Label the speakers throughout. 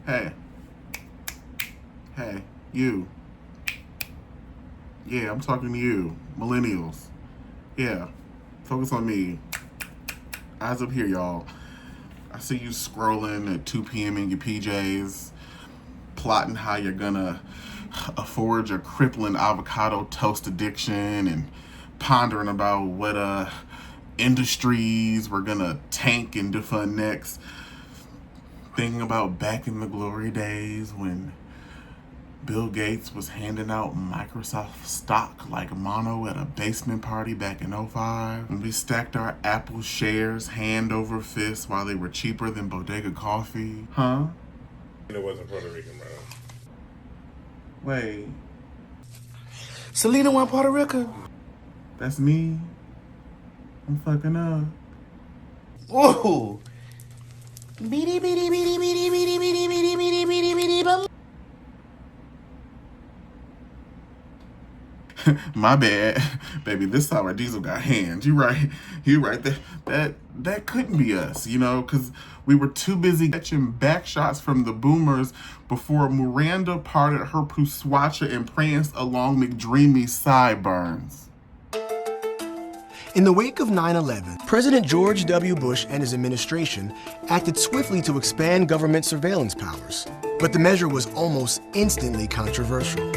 Speaker 1: Hey. Hey, you. Yeah, I'm talking to you. Millennials. Yeah. Focus on me. Eyes up here, y'all. I see you scrolling at 2 p.m. in your PJs, plotting how you're gonna afford your crippling avocado toast addiction and pondering about what industries we're gonna tank and defund next. Thinking about back in the glory days when Bill Gates was handing out Microsoft stock like mono at a basement party back in '05. And we stacked our Apple shares hand over fist while they were cheaper than Bodega coffee. Huh?
Speaker 2: It wasn't Puerto Rican, bro.
Speaker 1: Wait.
Speaker 3: Selena went Puerto Rico.
Speaker 1: That's me. I'm fucking up.
Speaker 3: Whoa. Beady, beady, beady, beady, beady, beady, beady, beady, beady, beady, bum.
Speaker 1: My bad. Baby, this sour diesel got hands. You right. That couldn't be us, because we were too busy catching back shots from the boomers before Miranda parted her Puswacha and pranced along McDreamy's sideburns.
Speaker 4: In the wake of 9/11, President George W. Bush and his administration acted swiftly to expand government surveillance powers, but the measure was almost instantly controversial.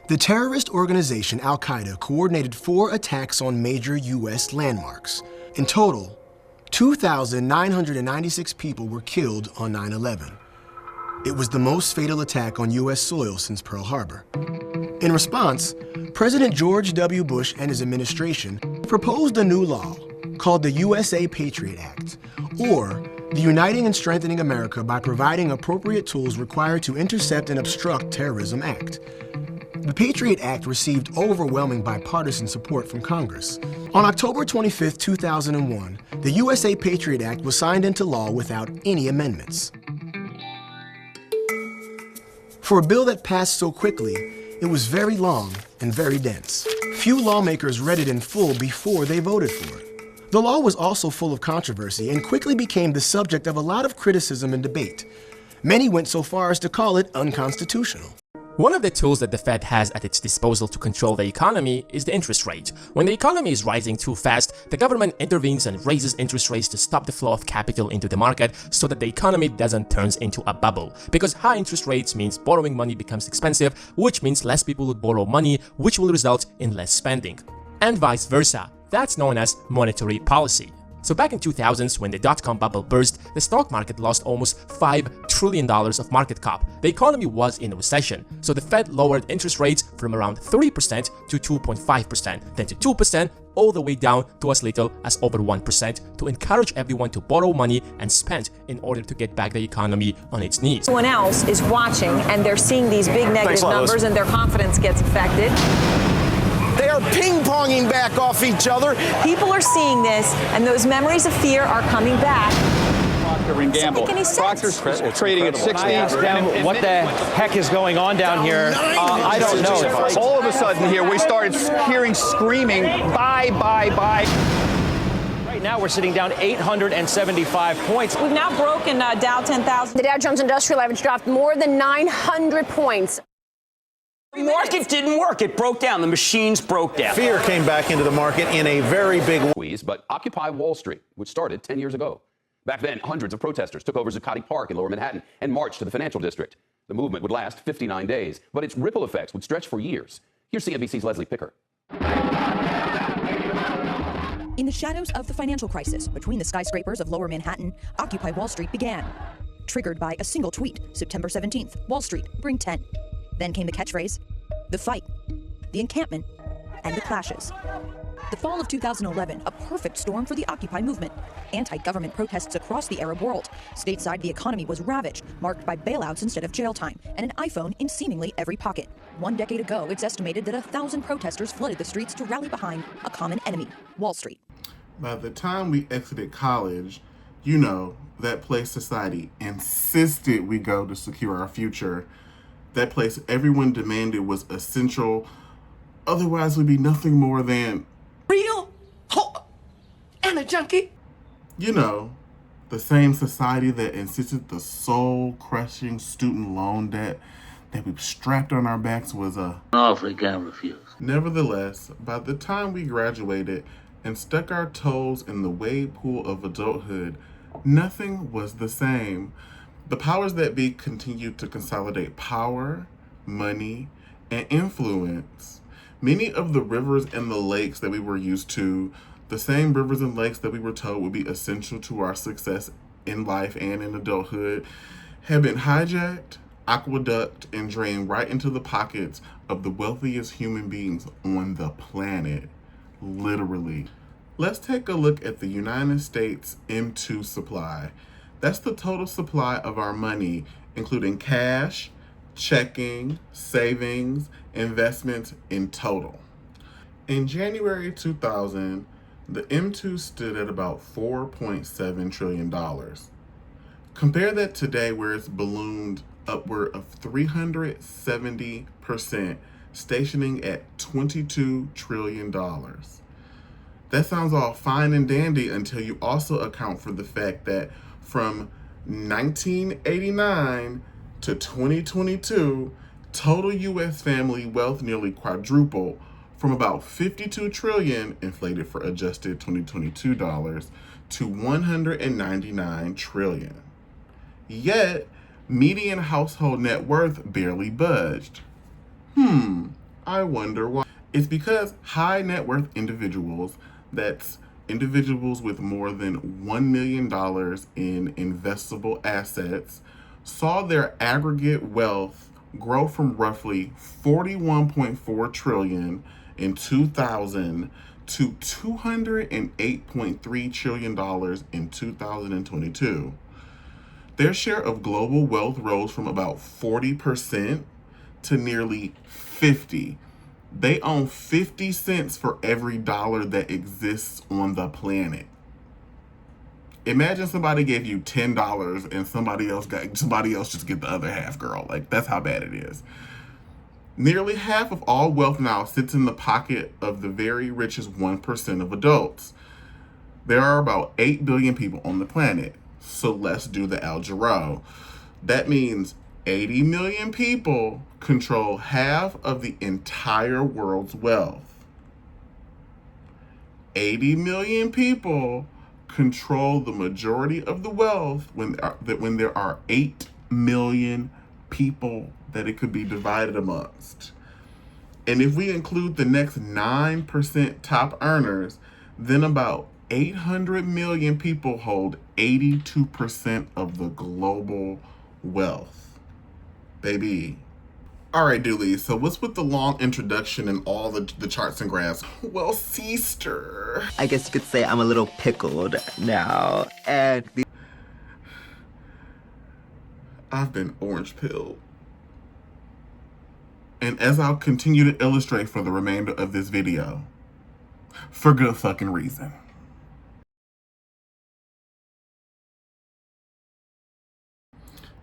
Speaker 4: The terrorist organization Al-Qaeda coordinated 4 attacks on major U.S. landmarks. In total, 2,996 people were killed on 9/11. It was the most fatal attack on U.S. soil since Pearl Harbor. In response, President George W. Bush and his administration proposed a new law called the USA Patriot Act, or the Uniting and Strengthening America by Providing Appropriate Tools Required to Intercept and Obstruct Terrorism Act. The Patriot Act received overwhelming bipartisan support from Congress. On October 25, 2001, the USA Patriot Act was signed into law without any amendments. For a bill that passed so quickly, it was very long and very dense. Few lawmakers read it in full before they voted for it. The law was also full of controversy and quickly became the subject of a lot of criticism and debate. Many went so far as to call it unconstitutional.
Speaker 5: One of the tools that the Fed has at its disposal to control the economy is the interest rate. When the economy is rising too fast, the government intervenes and raises interest rates to stop the flow of capital into the market so that the economy doesn't turn into a bubble. Because high interest rates means borrowing money becomes expensive, which means less people would borrow money, which will result in less spending. And vice versa. That's known as monetary policy. So back in 2000s, when the dot-com bubble burst, the stock market lost almost $5 trillion of market cap. The economy was in a recession, so the Fed lowered interest rates from around 3% to 2.5%, then to 2%, all the way down to as little as over 1% to encourage everyone to borrow money and spend in order to get back the economy on its knees.
Speaker 6: Everyone else is watching, and they're seeing these big negative numbers, and their confidence gets affected.
Speaker 3: They are ping-ponging back off each other.
Speaker 6: People are seeing this, and those memories of fear are coming back.
Speaker 7: Procter and Gamble. Procter's trading at 60.
Speaker 8: What the heck is going on down here? I don't know.
Speaker 7: All of a sudden here, we started hearing screaming, buy, buy, buy.
Speaker 8: Right now, we're sitting down 875 points.
Speaker 6: We've now broken Dow 10,000.
Speaker 9: The Dow Jones Industrial Average dropped more than 900 points.
Speaker 10: The market didn't work. It broke down. The machines broke down.
Speaker 11: Fear came back into the market in a very big
Speaker 12: way. But Occupy Wall Street, which started 10 years ago. Back then, hundreds of protesters took over Zuccotti Park in lower Manhattan and marched to the financial district. The movement would last 59 days, but its ripple effects would stretch for years. Here's CNBC's Leslie Picker.
Speaker 13: In the shadows of the financial crisis, between the skyscrapers of lower Manhattan, Occupy Wall Street began. Triggered by a single tweet, September 17th, Wall Street, bring 10. Then came the catchphrase, the fight, the encampment, and the clashes. The fall of 2011, a perfect storm for the Occupy movement. Anti-government protests across the Arab world. Stateside, the economy was ravaged, marked by bailouts instead of jail time, and an iPhone in seemingly every pocket. 1 decade ago, it's estimated that 1,000 protesters flooded the streets to rally behind a common enemy, Wall Street.
Speaker 1: By the time we exited college, that place society insisted we go to secure our future. That place everyone demanded was essential. Otherwise, we'd be nothing more than
Speaker 3: real hope and a junkie.
Speaker 1: The The same society that insisted the soul-crushing student loan debt that we strapped on our backs was a
Speaker 14: offer he can't refuse.
Speaker 1: Nevertheless, by the time we graduated and stuck our toes in the wade pool of adulthood, nothing was the same. The powers that be continued to consolidate power, money, and influence. Many of the rivers and the lakes that we were used to, the same rivers and lakes that we were told would be essential to our success in life and in adulthood, have been hijacked, aqueduct, and drained right into the pockets of the wealthiest human beings on the planet. Literally. Let's take a look at the United States M2 supply. That's the total supply of our money, including cash, checking, savings, investments in total. In January 2000, the M2 stood at about $4.7 trillion. Compare that today, where it's ballooned upward of 370%, stationing at $22 trillion. That sounds all fine and dandy until you also account for the fact that from 1989 to 2022, total U.S. family wealth nearly quadrupled from about 52 trillion, inflated for adjusted 2022 dollars, to 199 trillion. Yet, median household net worth barely budged. I wonder why. It's because high net worth individuals, that's individuals with more than $1 million in investable assets, saw their aggregate wealth grow from roughly 41.4 trillion in 2000 to $208.3 trillion in 2022. Their share of global wealth rose from about 40% to nearly 50%. They own 50 cents for every dollar that exists on the planet. Imagine somebody gave you $10 and somebody else just get the other half, girl. Like, that's how bad it is. Nearly half of all wealth now sits in the pocket of the very richest 1% of adults. There are about 8 billion people on the planet. So let's do the algebra. That means 80 million people control half of the entire world's wealth. 80 million people control the majority of the wealth when there are 8 million people that it could be divided amongst. And if we include the next 9% top earners, then about 800 million people hold 82% of the global wealth. Baby. All right, Dooley, so what's with the long introduction and all the charts and graphs? Well, Seeester.
Speaker 15: I guess you could say I'm a little pickled now, and
Speaker 1: I've been orange pilled. And as I'll continue to illustrate for the remainder of this video, for good fucking reason.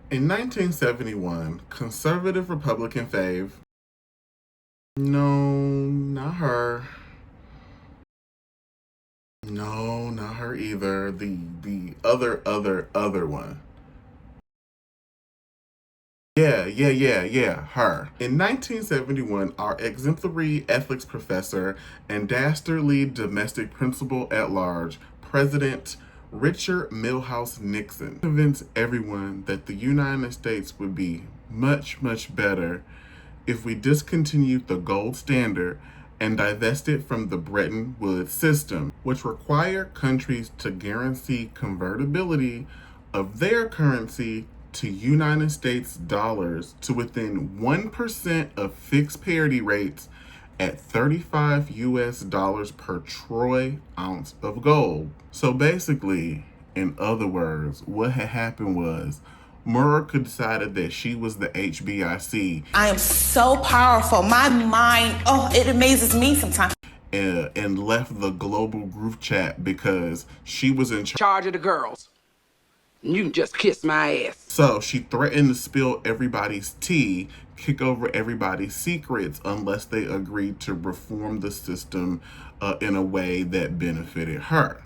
Speaker 1: In 1971, conservative Republican fave, no, not her. No, not her either. The other one. Yeah, her. In 1971, our exemplary ethics professor and dastardly domestic principal at large, President Richard Milhouse Nixon, convinced everyone that the United States would be much, much better if we discontinued the gold standard and divested from the Bretton Woods system, which required countries to guarantee convertibility of their currency to United States dollars to within 1% of fixed parity rates at 35 US dollars per troy ounce of gold. So basically, in other words, what had happened was America decided that she was the HBIC.
Speaker 16: I am so powerful. My mind, it amazes me sometimes.
Speaker 1: And left the global group chat because she was in
Speaker 17: charge of the girls. You can just kiss my ass.
Speaker 1: So she threatened to spill everybody's tea, kick over everybody's secrets unless they agreed to reform the system in a way that benefited her.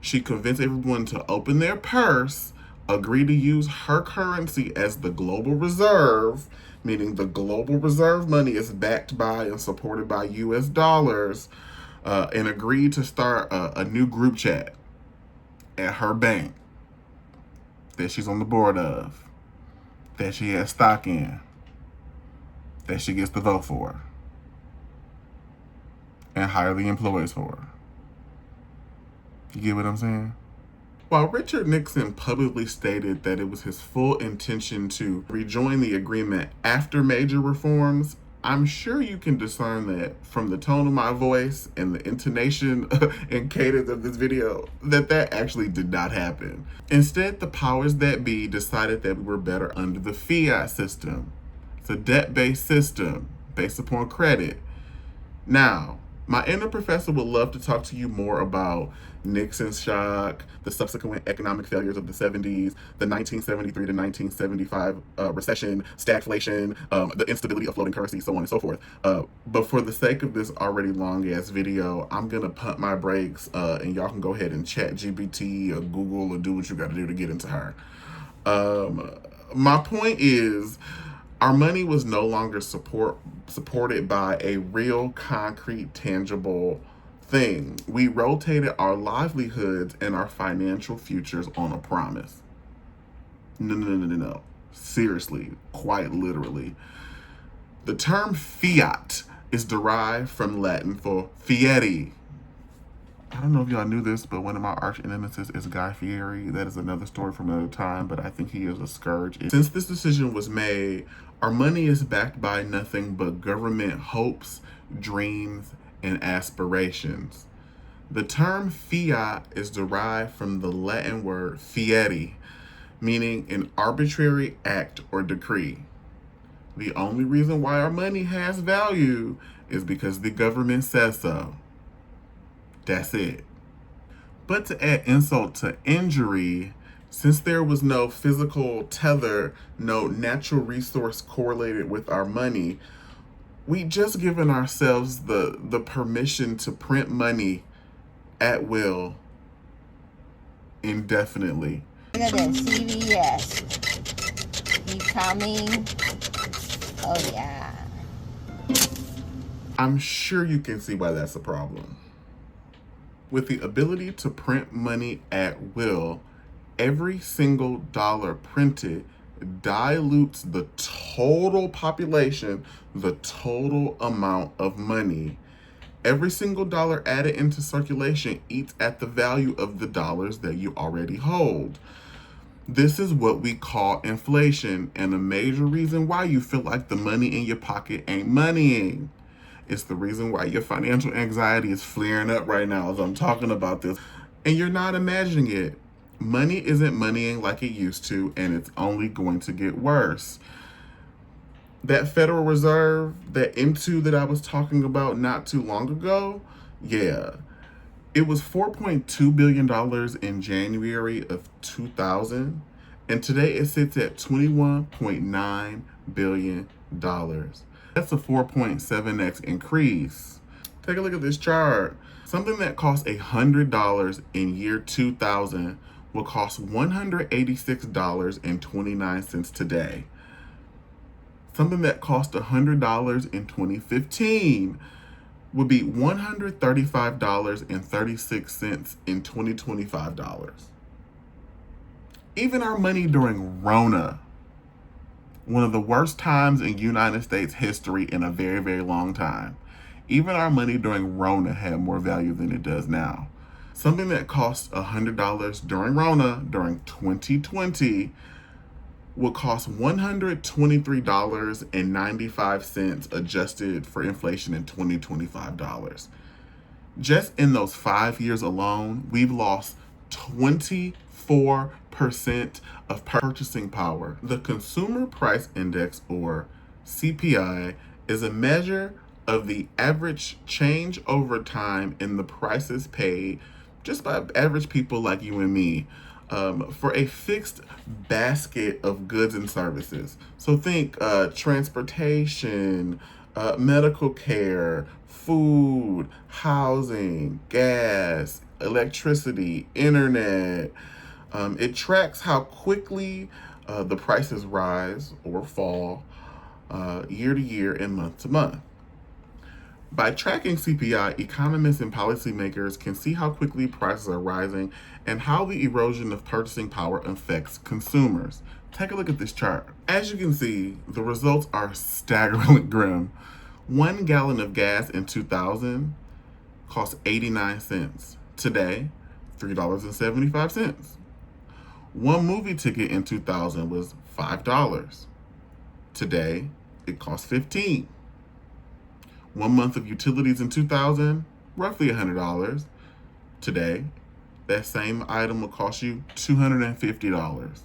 Speaker 1: She convinced everyone to open their purse, agree to use her currency as the global reserve, meaning the global reserve money is backed by and supported by US dollars, and agreed to start a new group chat at her bank that she's on the board of, that she has stock in, that she gets to vote for, and hire the employees for. You get what I'm saying? While Richard Nixon publicly stated that it was his full intention to rejoin the agreement after major reforms, I'm sure you can discern that from the tone of my voice and the intonation and cadence of this video that actually did not happen. Instead, the powers that be decided that we were better under the FIAT system. It's a debt-based system based upon credit. Now, my inner professor would love to talk to you more about Nixon's shock, the subsequent economic failures of the 70s, the 1973 to 1975 recession, stagflation, the instability of floating currency, so on and so forth. But for the sake of this already long-ass video, I'm going to pump my brakes, and y'all can go ahead and chat GPT or Google or do what you got to do to get into her. My point is, our money was no longer supported by a real, concrete, tangible thing. We rotated our livelihoods and our financial futures on a promise. No. Seriously, quite literally. The term fiat is derived from Latin for fieri. I don't know if y'all knew this, but one of my arch nemesis is Guy Fieri. That is another story from another time, but I think he is a scourge. Since this decision was made, our money is backed by nothing but government hopes, dreams, and aspirations. The term fiat is derived from the Latin word fieri, meaning an arbitrary act or decree. The only reason why our money has value is because the government says so. That's it. But to add insult to injury, since there was no physical tether, no natural resource correlated with our money, we just given ourselves the permission to print money at will, indefinitely.
Speaker 14: Look at this, CVS. You coming? Oh yeah.
Speaker 1: I'm sure you can see why that's a problem. With the ability to print money at will, every single dollar printed dilutes the total population, the total amount of money. Every single dollar added into circulation eats at the value of the dollars that you already hold. This is what we call inflation, and a major reason why you feel like the money in your pocket ain't moneying. It's the reason why your financial anxiety is flaring up right now as I'm talking about this, and you're not imagining it. Money isn't moneying like it used to, and it's only going to get worse. That Federal Reserve, that M2 that I was talking about not too long ago, yeah, it was $4.2 billion in January of 2000, and today it sits at $21.9 billion. That's a 4.7x increase. Take a look at this chart. Something that cost $100 in year 2000 will cost $186.29 today. Something that cost $100 in 2015 would be $135.36 in 2025 dollars. Even our money during Rona, one of the worst times in United States history in a very, very long time, even our money during Rona had more value than it does now. Something that cost $100 during Rona, during 2020, will cost $123.95 adjusted for inflation in 2025 dollars. Just in those 5 years alone, we've lost 24% of purchasing power. The Consumer Price Index, or CPI, is a measure of the average change over time in the prices paid just by average people like you and me for a fixed basket of goods and services. So think transportation, medical care, food, housing, gas, electricity, internet. It tracks how quickly the prices rise or fall year to year and month to month. By tracking CPI, economists and policymakers can see how quickly prices are rising and how the erosion of purchasing power affects consumers. Take a look at this chart. As you can see, the results are staggeringly grim. 1 gallon of gas in 2000 cost 89 cents. Today, $3.75. One movie ticket in 2000 was $5. Today, it costs $15. 1 month of utilities in 2000, roughly $100. Today, that same item will cost you $250.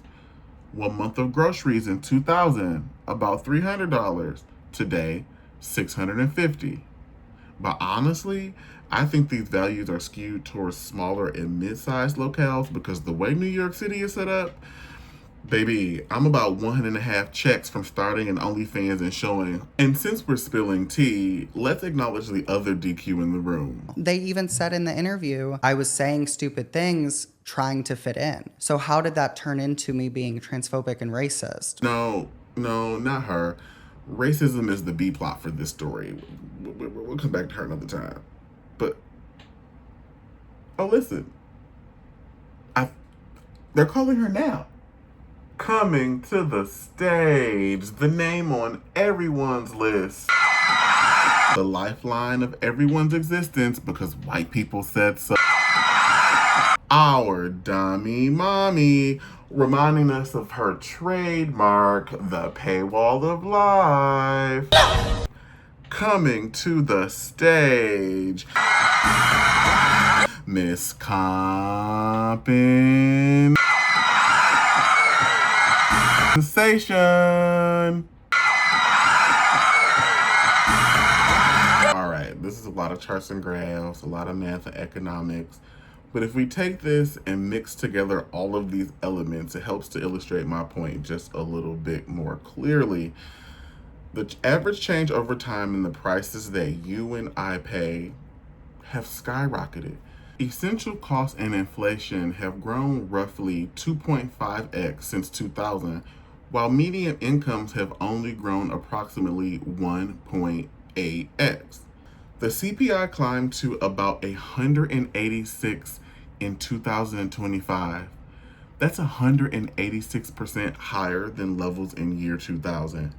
Speaker 1: 1 month of groceries in 2000, about $300. Today, $650. But honestly, I think these values are skewed towards smaller and mid-sized locales because the way New York City is set up, baby, I'm about 1.5 checks from starting an OnlyFans and showing. And since we're spilling tea, let's acknowledge the other DQ in the room.
Speaker 18: They even said in the interview, I was saying stupid things trying to fit in. So how did that turn into me being transphobic and racist?
Speaker 1: No, not her. Racism is the B plot for this story. We'll come back to her another time. But, oh, listen. They're calling her now. Coming to the stage, the name on everyone's list. The lifeline of everyone's existence because white people said so. Our dummy mommy, reminding us of her trademark, the paywall of life. Coming to the stage, Miss Compensation. Alright, this is a lot of charts and graphs, a lot of math and economics. But if we take this and mix together all of these elements, it helps to illustrate my point just a little bit more clearly. The average change over time in the prices that you and I pay have skyrocketed. Essential costs and inflation have grown roughly 2.5x since 2000, while median incomes have only grown approximately 1.8x. The CPI climbed to about 186 in 2025. That's 186% higher than levels in year 2000.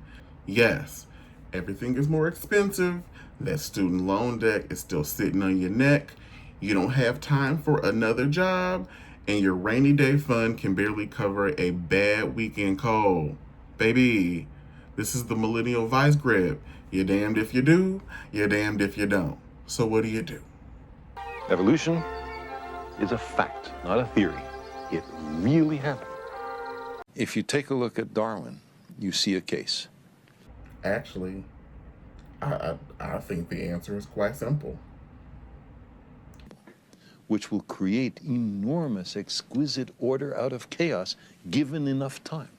Speaker 1: Yes, everything is more expensive. That student loan debt is still sitting on your neck. You don't have time for another job, and your rainy day fund can barely cover a bad weekend cold. Baby, this is the millennial vice grip. You're damned if you do, you're damned if you don't. So what do?
Speaker 19: Evolution is a fact, not a theory. It really happened. If you take a look at Darwin, you see a case.
Speaker 1: Actually, I think the answer is quite simple.
Speaker 19: Which will create enormous, exquisite order out of chaos, given enough time.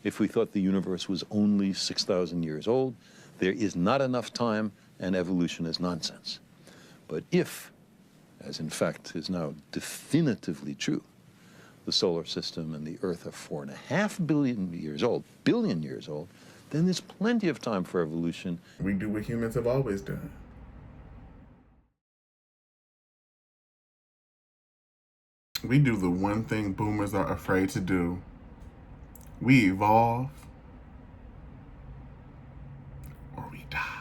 Speaker 19: If we thought the universe was only 6,000 years old, there is not enough time, and evolution is nonsense. But if, as in fact is now definitively true, the solar system and the Earth are 4.5 billion years old, then there's plenty of time for evolution.
Speaker 1: We do what humans have always done. We do the one thing boomers are afraid to do. We evolve, or we die.